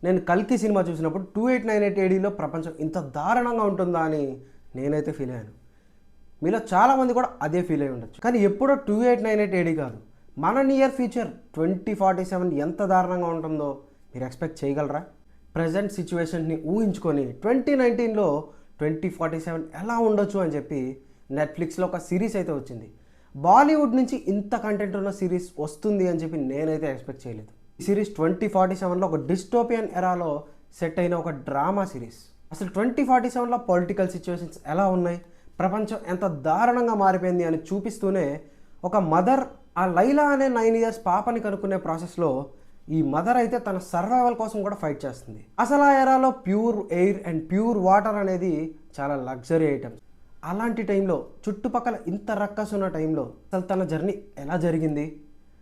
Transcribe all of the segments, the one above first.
నేను కల్కి సినిమా చూసినప్పుడు 2898 ఏడీలో ప్రపంచం ఇంత దారుణంగా ఉంటుందా అని నేనైతే ఫీల్ అయ్యాను. మీలో చాలామంది కూడా అదే ఫీల్ అయి ఉండొచ్చు. కానీ ఎప్పుడో 2898 ఏడీ కాదు, మన నియర్ ఫ్యూచర్ 2047 ఎంత దారుణంగా ఉంటుందో మీరు ఎక్స్పెక్ట్ చేయగలరా? ప్రజెంట్ సిచ్యువేషన్ని ఊహించుకొని 2019లో 2047 ఎలా ఉండొచ్చు అని చెప్పి నెట్ఫ్లిక్స్లో ఒక సిరీస్ అయితే వచ్చింది. బాలీవుడ్ నుంచి ఇంత కంటెంట్ ఉన్న సిరీస్ వస్తుంది అని చెప్పి నేనైతే ఎక్స్పెక్ట్ చేయలేదు. ఈ సిరీస్ 2047లో ఒక డిస్టోపియన్ ఎరాలో సెట్ అయిన ఒక డ్రామా సిరీస్. అసలు 2047లో పొలిటికల్ సిచ్యువేషన్స్ ఎలా ఉన్నాయి, ప్రపంచం ఎంత దారుణంగా మారిపోయింది అని చూపిస్తూనే ఒక మదర్ ఆ లైలా అనే 9 ఇయర్స్ పాపని కనుక్కునే ప్రాసెస్లో ఈ మదర్ అయితే తన సర్వైవల్ కోసం కూడా ఫైట్ చేస్తుంది. అసలు ఆ ఎరాలో pure air and pure water అనేది చాలా లగ్జరీ ఐటమ్స్. అలాంటి టైంలో చుట్టుపక్కల ఇంత రక్కస్ ఉన్న టైంలో అసలు తన జర్నీ ఎలా జరిగింది,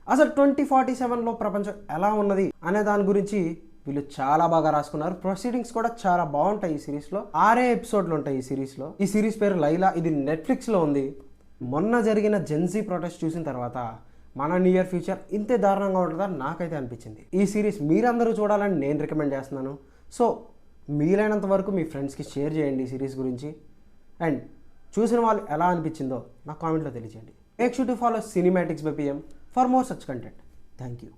అసలు 2047లో ప్రపంచం ఎలా ఉన్నది అనే దాని గురించి వీళ్ళు చాలా బాగా రాసుకున్నారు. ప్రొసీడింగ్స్ కూడా చాలా బాగుంటాయి. ఈ సిరీస్లో 6 ఎపిసోడ్లు ఉంటాయి ఈ సిరీస్లో. ఈ సిరీస్ పేరు లైలా. ఇది నెట్ఫ్లిక్స్లో ఉంది. మొన్న జరిగిన జెన్జీ ప్రొటెస్ట్ చూసిన తర్వాత మన నియర్ ఫ్యూచర్ ఇంతే దారుణంగా ఉంటుందని నాకైతే అనిపించింది. ఈ సిరీస్ మీరందరూ చూడాలని నేను రికమెండ్ చేస్తున్నాను. సో వీలైనంత వరకు మీ ఫ్రెండ్స్కి షేర్ చేయండి ఈ సిరీస్ గురించి. అండ్ చూసిన వాళ్ళు ఎలా అనిపించిందో నా కామెంట్లో తెలియజేయండి. Make sure to follow cinematics by PM for more such content. Thank you.